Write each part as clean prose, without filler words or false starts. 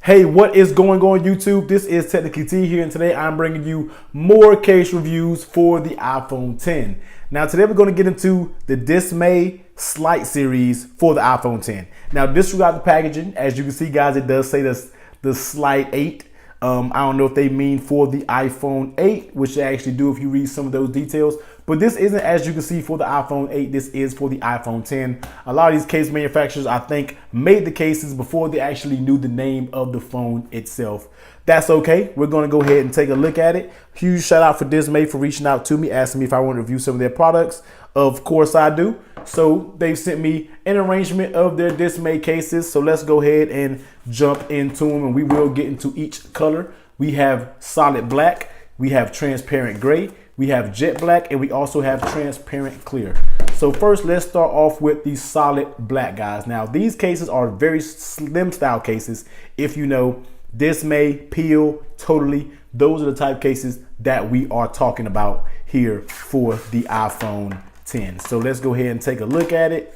Hey, what is going on YouTube? This is TechnicallyTee here, and today I'm bringing you more case reviews for the iPhone 10. Now today we're going to get into the Desmay Slight series for the iPhone 10. Now disregard the packaging. As you can see guys, it does say the Slight 8. I don't know if they mean for the iPhone 8, which they actually do if you read some of those details. But this isn't, as you can see, for the iPhone 8. This is for the iPhone 10. A lot of these case manufacturers, I think, made the cases before they actually knew the name of the phone itself. That's okay. We're going to go ahead and take a look at it. Huge shout out for Desmay for reaching out to me, asking me if I want to review some of their products. Of course I do. So they've sent me an arrangement of their Desmay cases. So let's go ahead and jump into them, and we will get into each color. We have solid black, we have transparent gray, we have jet black, and we also have transparent clear. So first, let's start off with the solid black, guys. Now these cases are very slim style cases. If you know Desmay, Peel, Totally, those are the type cases that we are talking about here for the iPhone 10. So let's go ahead and take a look at it.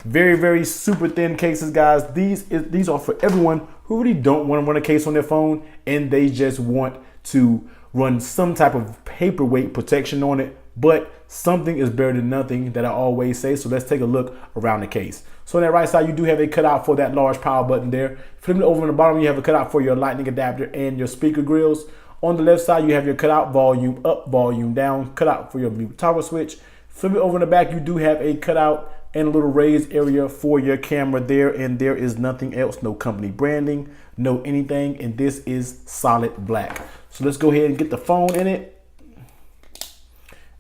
Very super thin cases, guys. These are for everyone who really don't want to run a case on their phone and they just want to run some type of paperweight protection on it, but something is better than nothing, that I always say. So let's take a look around the case. So on that right side, you do have a cutout for that large power button there. Flipping it over on the bottom, you have a cutout for your lightning adapter and your speaker grills. On the left side, you have your cutout, volume up, volume down, cutout for your mute toggle switch. Flip it over in the back, you do have a cutout and a little raised area for your camera there, and there is nothing else, no company branding, no anything, and this is solid black. So let's go ahead and get the phone in it,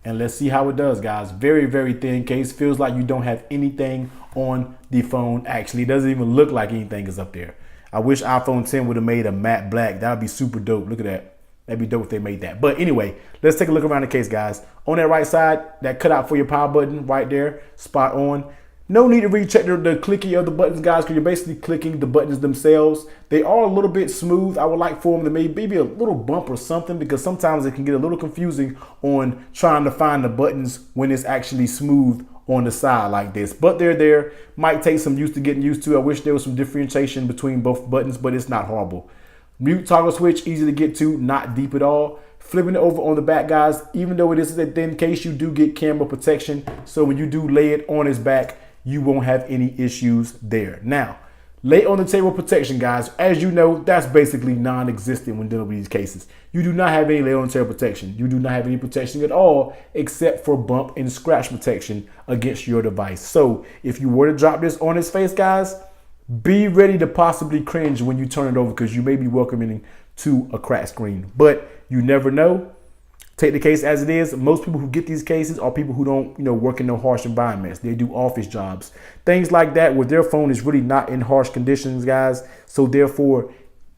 and let's see how it does, guys. Very thin case. Feels like you don't have anything on the phone. Actually, it doesn't even look like anything is up there. I wish iPhone 10 would have made a matte black. That would be super dope. Look at that. That'd be dope if they made that. But anyway, let's take a look around the case, guys. On that right side, that cutout for your power button right there, spot on. No need to recheck the clicky of the buttons, guys, because you're basically clicking the buttons themselves. They are a little bit smooth. I would like for them to maybe a little bump or something, because sometimes it can get a little confusing on trying to find the buttons when it's actually smooth on the side like this. But they're there. Might take some getting used to. I wish there was some differentiation between both buttons, but it's not horrible. Mute toggle switch, easy to get to, not deep at all. Flipping it over on the back, guys, even though it is a thin case, you do get camera protection. So when you do lay it on its back, you won't have any issues there. Now, lay on the table protection, guys. As you know, that's basically non-existent when dealing with these cases. You do not have any lay on the table protection. You do not have any protection at all except for bump and scratch protection against your device. So if you were to drop this on its face, guys, be ready to possibly cringe when you turn it over, because you may be welcoming to a cracked screen. But you never know. Take the case as it is. Most people who get these cases are people who don't, work in no harsh environments. They do office jobs, things like that, where their phone is really not in harsh conditions, guys. So therefore,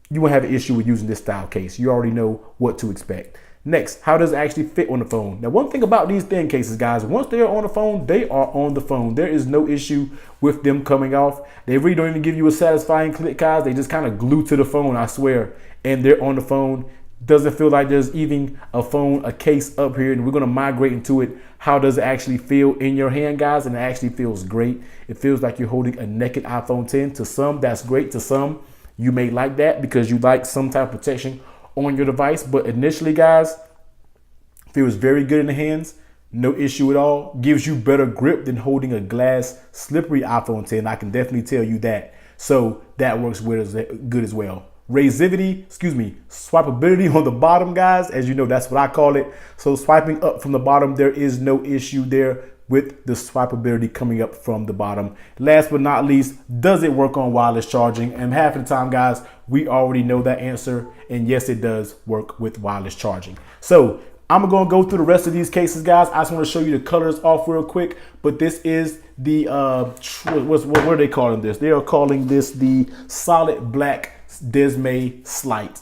you won't have an issue with using this style case. You already know what to expect. Next, how does it actually fit on the phone? Now, one thing about these thin cases, guys, once they are on the phone, they are on the phone. There is no issue with them coming off. They really don't even give you a satisfying click, guys. They just kind of glue to the phone, I swear, and they're on the phone. Doesn't feel like there's even a case up here, and we're going to migrate into it. How does it actually feel in your hand, guys? And it actually feels great. It feels like you're holding a naked iPhone 10. To some, that's great. To some, you may like that because you like some type of protection on your device. But initially, guys, feels very good in the hands. No issue at all. Gives you better grip than holding a glass slippery iPhone 10. I can definitely tell you that. So that works good as well. Swipeability on the bottom, guys. As you know, that's what I call it. So swiping up from the bottom, there is no issue there with the swipeability coming up from the bottom. Last but not least, does it work on wireless charging? And half of the time, guys, we already know that answer. And yes, it does work with wireless charging. So I'm going to go through the rest of these cases, guys. I just want to show you the colors off real quick. But this is the, what are they calling this? They are calling this the solid black Desmay Slight.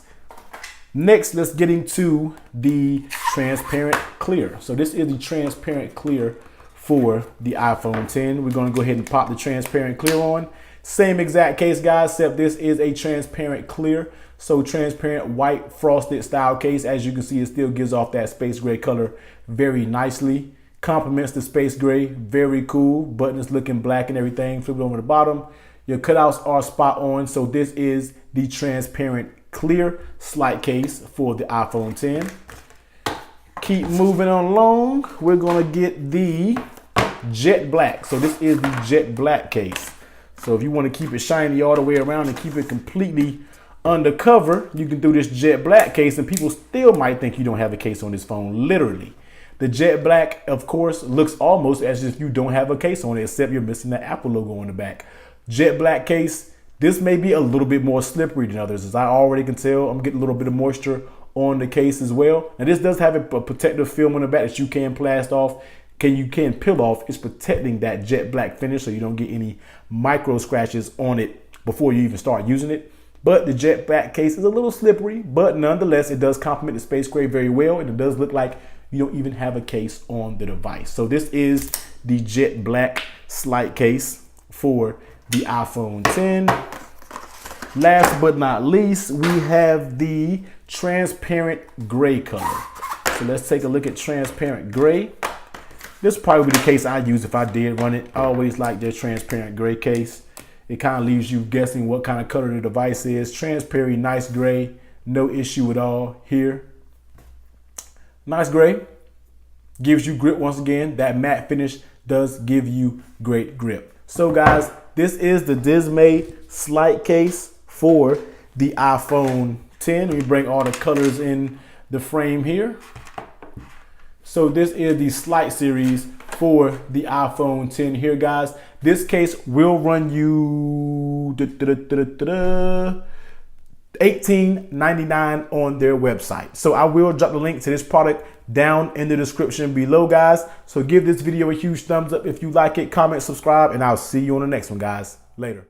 Next, let's get into the transparent clear. So this is the transparent clear for the iPhone 10. We're going to go ahead and pop the transparent clear on. Same exact case, guys, except this is a transparent clear. So transparent white frosted style case. As you can see, it still gives off that space gray color very nicely. Complements the space gray. Very cool. Buttons looking black and everything. Flip it over the bottom. Your cutouts are spot on. So this is the transparent clear slide case for the iPhone 10. Keep moving along. We're gonna get the jet black. So this is the jet black case. So if you want to keep it shiny all the way around and keep it completely undercover, you can do this jet black case, and people still might think you don't have a case on this phone. Literally, the jet black, of course, looks almost as if you don't have a case on it, except you're missing the Apple logo on the back. Jet black case. This may be a little bit more slippery than others, as I already can tell. I'm getting a little bit of moisture on the case as well. And this does have a protective film on the back that you can plast off. You can peel off. It's protecting that jet black finish so you don't get any micro scratches on it before you even start using it. But the jet black case is a little slippery, but nonetheless, it does complement the space gray very well, and it does look like you don't even have a case on the device. So this is the jet black slide case for the iPhone 10. Last but not least, we have the transparent gray color. So let's take a look at transparent gray. This would probably be the case I use if I did run it. I always like their transparent gray case. It kind of leaves you guessing what kind of color the device is. Transparent, nice gray, no issue at all here. Nice gray, gives you grip once again. That matte finish does give you great grip. So guys, this is the Desmay slide case for the iPhone 10. We bring all the colors in the frame here. So this is the slide series for the iPhone 10 here, guys. This case will run you $18.99 on their website. So I will drop the link to this product down in the description below, guys. So give this video a huge thumbs up if you like it, comment, subscribe, and I'll see you on the next one, guys. Later.